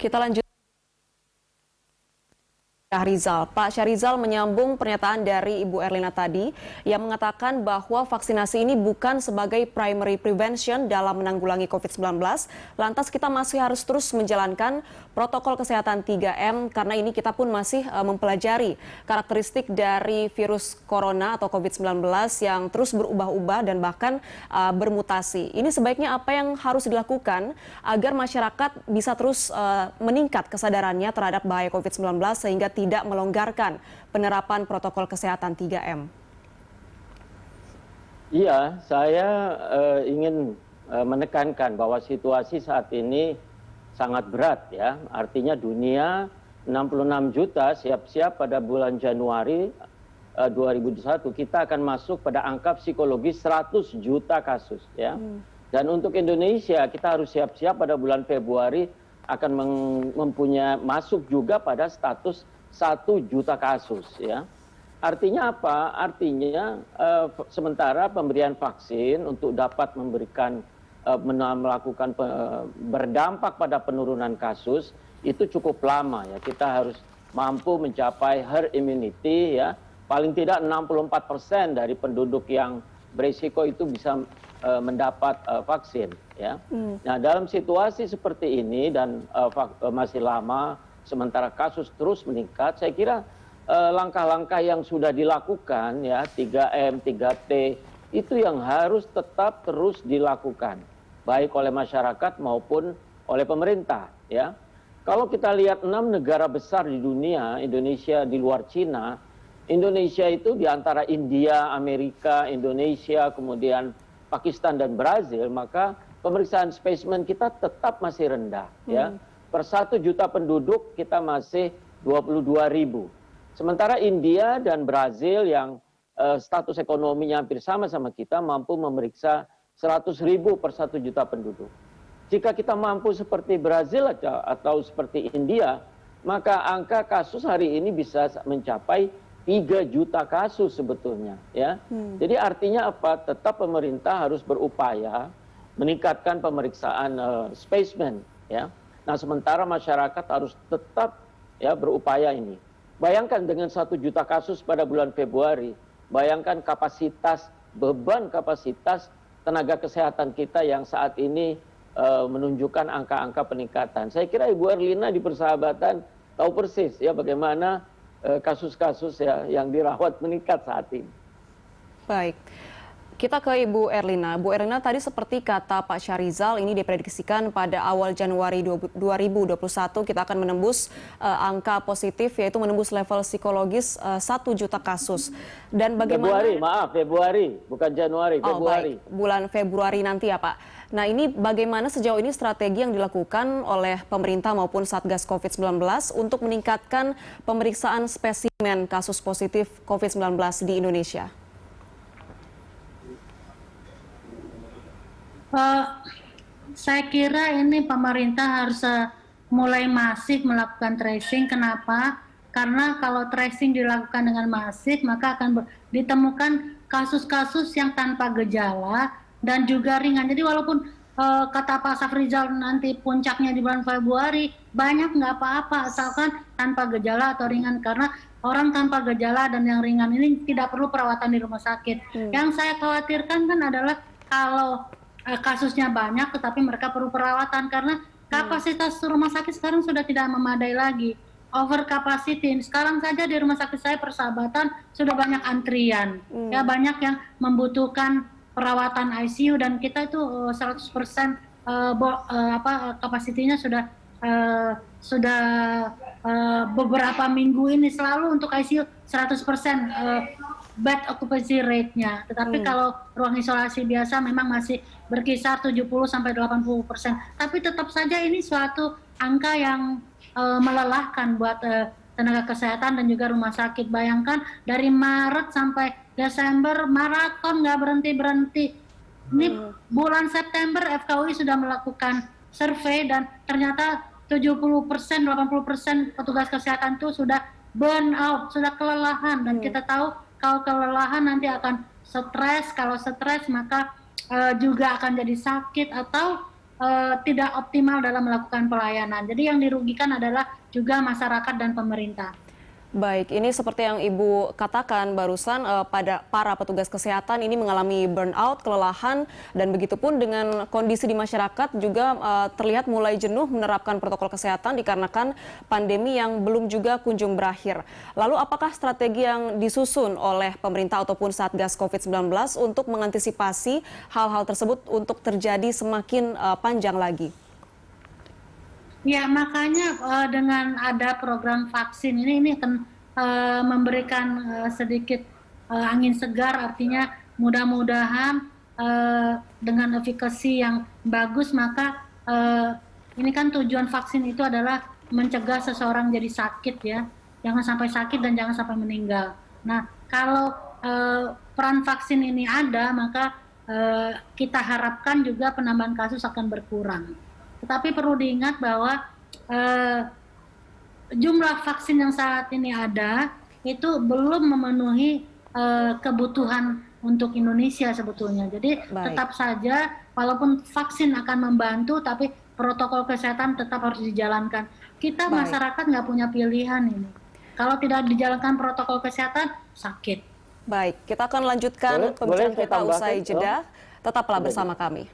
Kita lanjut. Syahrizal. Pak Syahrizal menyambung pernyataan dari Ibu Erlina tadi yang mengatakan bahwa vaksinasi ini bukan sebagai primary prevention dalam menanggulangi COVID-19. Lantas kita masih harus terus menjalankan protokol kesehatan 3M karena ini kita pun masih mempelajari karakteristik dari virus corona atau COVID-19 yang terus berubah-ubah dan bahkan bermutasi. Ini sebaiknya apa yang harus dilakukan agar masyarakat bisa terus meningkat kesadarannya terhadap bahaya COVID-19 sehingga tidak melonggarkan penerapan protokol kesehatan 3M. Iya, saya ingin menekankan bahwa situasi saat ini sangat berat ya. Artinya dunia 66 juta siap-siap pada bulan Januari 2021 kita akan masuk pada angka psikologis 100 juta kasus ya. Dan untuk Indonesia kita harus siap-siap pada bulan Februari akan mempunyai masuk juga pada status 1 juta kasus ya. Artinya apa? Artinya sementara pemberian vaksin untuk dapat memberikan melakukan berdampak pada penurunan kasus itu cukup lama ya. Kita harus mampu mencapai herd immunity ya. Paling tidak 64% dari penduduk yang berisiko itu bisa mendapat vaksin ya. Nah, dalam situasi seperti ini dan masih lama sementara kasus terus meningkat, saya kira langkah-langkah yang sudah dilakukan ya 3M, 3T itu yang harus tetap terus dilakukan baik oleh masyarakat maupun oleh pemerintah ya. Kalau kita lihat 6 negara besar di dunia, Indonesia di luar Cina, Indonesia itu di antara India, Amerika, Indonesia, kemudian Pakistan dan Brazil, maka pemeriksaan spesimen kita tetap masih rendah ya. Per 1 juta penduduk kita masih 22.000. Sementara India dan Brazil yang status ekonominya hampir sama-sama kita mampu memeriksa 100.000 per 1 juta penduduk. Jika kita mampu seperti Brazil atau seperti India, maka angka kasus hari ini bisa mencapai 3 juta kasus sebetulnya ya. Jadi artinya apa? Tetap pemerintah harus berupaya meningkatkan pemeriksaan spesimen ya. Nah, sementara masyarakat harus tetap ya berupaya ini. Bayangkan dengan 1 juta kasus pada bulan Februari, bayangkan beban kapasitas tenaga kesehatan kita yang saat ini menunjukkan angka-angka peningkatan. Saya kira Ibu Erlina di Persahabatan tahu persis ya bagaimana kasus-kasus ya yang dirawat meningkat saat ini. Baik. Kita ke Ibu Erlina. Bu Erlina, tadi seperti kata Pak Syahrizal, ini diprediksikan pada awal Januari 2021 kita akan menembus angka positif, yaitu menembus level psikologis 1 juta kasus. Dan bagaimana? Februari, bukan Januari, Februari. Baik. Bulan Februari nanti ya Pak. Nah, ini bagaimana sejauh ini strategi yang dilakukan oleh pemerintah maupun Satgas COVID-19 untuk meningkatkan pemeriksaan spesimen kasus positif COVID-19 di Indonesia? Saya kira ini pemerintah harus mulai masif melakukan tracing. Kenapa? Karena kalau tracing dilakukan dengan masif, maka akan ditemukan kasus-kasus yang tanpa gejala dan juga ringan. Jadi walaupun kata Pak Syahrizal nanti puncaknya di bulan Februari, banyak nggak apa-apa asalkan tanpa gejala atau ringan. Karena orang tanpa gejala dan yang ringan ini tidak perlu perawatan di rumah sakit. Yang saya khawatirkan kan adalah kalau kasusnya banyak tetapi mereka perlu perawatan karena kapasitas rumah sakit sekarang sudah tidak memadai lagi, over capacity. Sekarang saja di rumah sakit saya Persahabatan sudah banyak antrian ya, banyak yang membutuhkan perawatan ICU dan kita itu 100% kapasitinya sudah beberapa minggu ini selalu untuk ICU 100% bed occupancy rate-nya. Tetapi kalau ruang isolasi biasa memang masih berkisar 70-80%. Tapi tetap saja ini suatu angka yang melelahkan buat tenaga kesehatan dan juga rumah sakit. Bayangkan dari Maret sampai Desember maraton nggak berhenti-berhenti. Ini bulan September FKUI sudah melakukan survei dan ternyata 70%-80% petugas kesehatan itu sudah burn out, sudah kelelahan. Dan kita tahu kalau kelelahan nanti akan stres, kalau stres maka juga akan jadi sakit atau tidak optimal dalam melakukan pelayanan. Jadi yang dirugikan adalah juga masyarakat dan pemerintah. Baik, ini seperti yang Ibu katakan barusan, pada para petugas kesehatan ini mengalami burnout, kelelahan, dan begitu pun dengan kondisi di masyarakat juga terlihat mulai jenuh menerapkan protokol kesehatan dikarenakan pandemi yang belum juga kunjung berakhir. Lalu apakah strategi yang disusun oleh pemerintah ataupun Satgas COVID-19 untuk mengantisipasi hal-hal tersebut untuk terjadi semakin panjang lagi? Ya, makanya dengan ada program vaksin ini akan memberikan sedikit angin segar, artinya mudah-mudahan dengan efikasi yang bagus, maka ini kan tujuan vaksin itu adalah mencegah seseorang jadi sakit ya, jangan sampai sakit dan jangan sampai meninggal. Nah, kalau peran vaksin ini ada, maka kita harapkan juga penambahan kasus akan berkurang. Tetapi perlu diingat bahwa jumlah vaksin yang saat ini ada itu belum memenuhi kebutuhan untuk Indonesia sebetulnya. Jadi tetap saja walaupun vaksin akan membantu, tapi protokol kesehatan tetap harus dijalankan. Kita masyarakat nggak punya pilihan ini. Kalau tidak dijalankan protokol kesehatan, sakit. Baik, kita akan lanjutkan pembicaraan kita usai jeda. Tetaplah bersama kami.